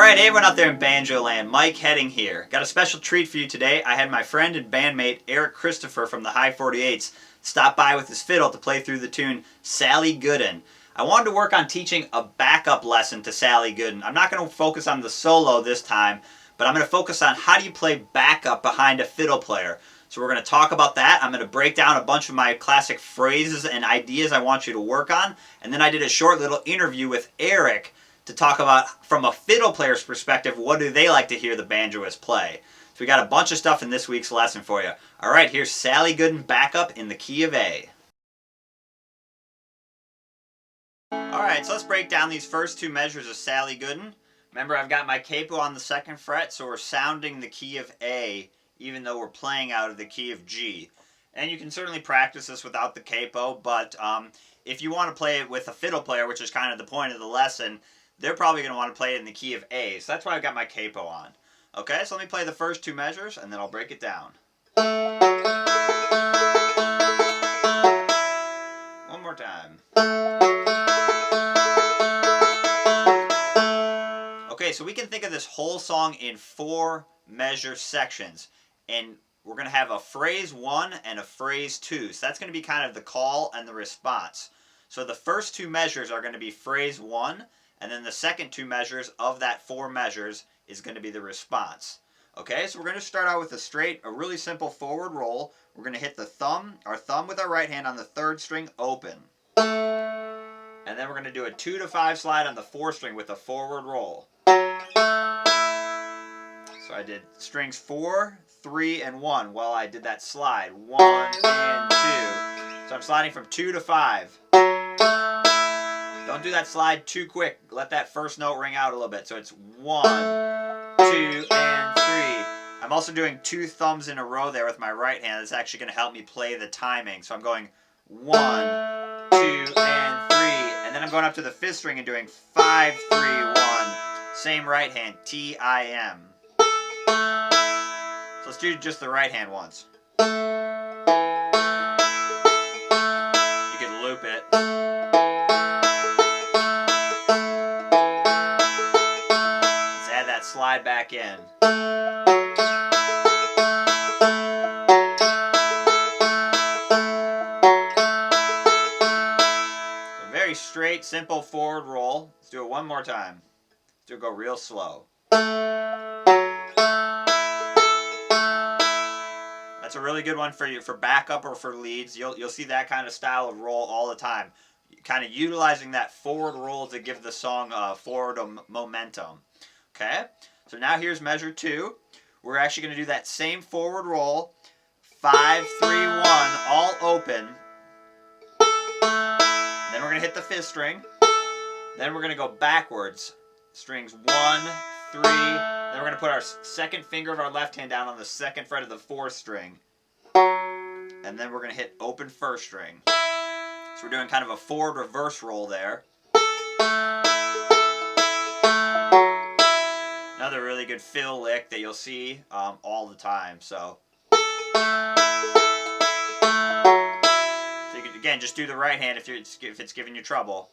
Alright, hey everyone out there in Banjo land, Mike Heading here. Got a special treat for you today. I had my friend and bandmate Eric Christopher from the High 48s stop by with his fiddle to play through the tune Sally Goodin. I wanted to work on teaching a backup lesson to Sally Goodin. I'm not going to focus on the solo this time, but I'm going to focus on how do you play backup behind a fiddle player. So we're going to talk about that. I'm going to break down a bunch of my classic phrases and ideas I want you to work on. And then I did a short little interview with Eric to talk about, from a fiddle player's perspective, what do they like to hear the banjoist play. So we got a bunch of stuff in this week's lesson for you. Alright, here's Sally Goodin backup in the key of A. Alright, so let's break down these first two measures of Sally Goodin. Remember, I've got my capo on the 2nd fret, so we're sounding the key of A, even though we're playing out of the key of G. And you can certainly practice this without the capo, but if you want to play it with a fiddle player, which is kind of the point of the lesson, they're probably going to want to play it in the key of A. So that's why I've got my capo on. Okay, so let me play the first two measures, and then I'll break it down. One more time. Okay, so we can think of this whole song in 4 measure sections. And we're going to have a phrase 1 and a phrase 2. So that's going to be kind of the call and the response. So the first 2 measures are going to be phrase 1, and then the second 2 measures of that 4 measures is going to be the response. Okay, so we're going to start out with a really simple forward roll. We're going to hit our thumb with our right hand on the 3rd string open. And then we're going to do a 2 to 5 slide on the 4th string with a forward roll. So I did strings 4, 3, and 1 while I did that slide. 1 and 2. So I'm sliding from 2 to 5. Don't do that slide too quick. Let that first note ring out a little bit. So it's 1, 2, and 3. I'm also doing 2 thumbs in a row there with my right hand. That's actually going to help me play the timing. So I'm going 1, 2, and 3. And then I'm going up to the 5th string and doing 5, 3, 1. Same right hand, T-I-M. So let's do just the right hand once. You can loop it. Let's add that slide back in. So very straight, simple forward roll. Let's do it one more time. Let's do it go real slow. That's a really good one for backup or for leads. You'll see that kind of style of roll all the time. Kind of utilizing that forward roll to give the song forward momentum. Okay? So now here's measure 2. We're actually going to do that same forward roll. 5, 3, 1, all open. Then we're going to hit the 5th string. Then we're going to go backwards. Strings 1, 3. Then we're going to put our 2nd finger of our left hand down on the 2nd fret of the 4th string. And then we're going to hit open 1st string. So we're doing kind of a forward reverse roll there. Another really good fill lick that you'll see all the time. So you can, again, just do the right hand if it's giving you trouble.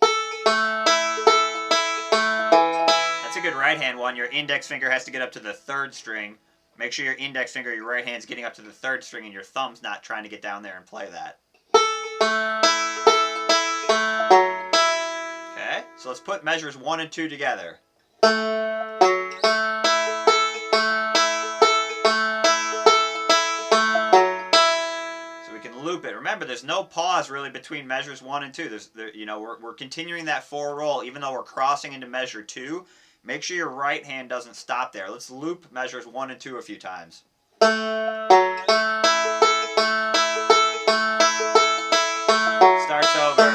That's a good right hand one. Your index finger has to get up to the 3rd string. Make sure your index finger, your right hand's getting up to the 3rd string and your thumb's not trying to get down there and play that. Okay, so let's put measures 1 and 2 together. So we can loop it. Remember, there's no pause really between measures 1 and 2. We're continuing that forward roll even though we're crossing into measure 2. Make sure your right hand doesn't stop there. Let's loop measures 1 and 2 a few times. Starts over.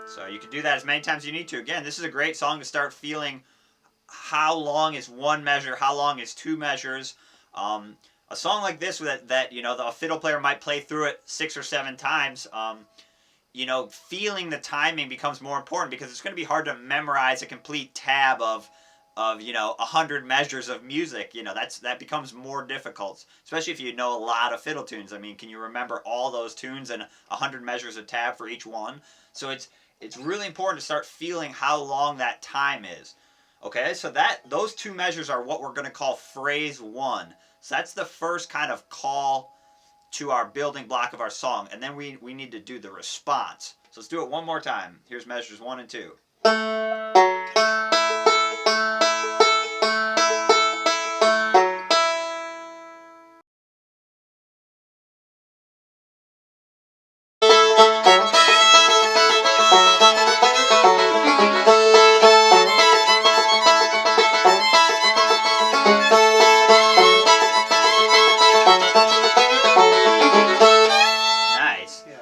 So you can do that as many times as you need to. Again, this is a great song to start feeling how long is 1 measure, how long is 2 measures. A song like this that the fiddle player might play through it 6 or 7 times, feeling the timing becomes more important because it's going to be hard to memorize a complete tab of you know, 100 measures of music. You know, that becomes more difficult, especially if you know a lot of fiddle tunes. I mean, can you remember all those tunes and 100 measures of tab for each one? So it's really important to start feeling how long that time is. Okay, so those two measures are what we're going to call phrase one. So that's the first kind of call to our building block of our song, and then we need to do the response. So let's do it one more time. Here's measures 1 and 2.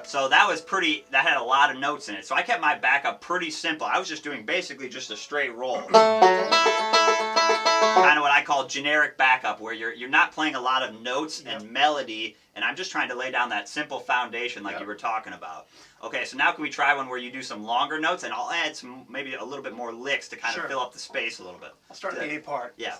So that had a lot of notes in it. So I kept my backup pretty simple. I was just doing basically just a straight roll. Kind of what I call generic backup, where you're not playing a lot of notes and melody, and I'm just trying to lay down that simple foundation like you were talking about. Okay, so now can we try one where you do some longer notes, and I'll add some, maybe a little bit more licks to kind of fill up the space a little bit. I'll start at the A part. Yeah.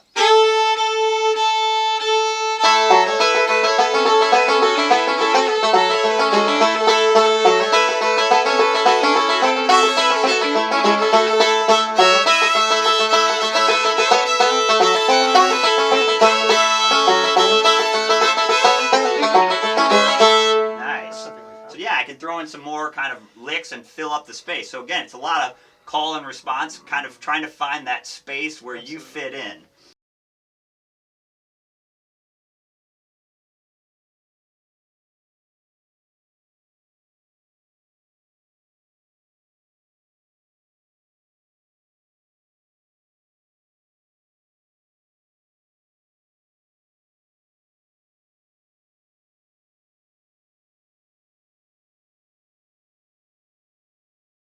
I can throw in some more kind of licks and fill up the space. So again, it's a lot of call and response, kind of trying to find that space where you fit in.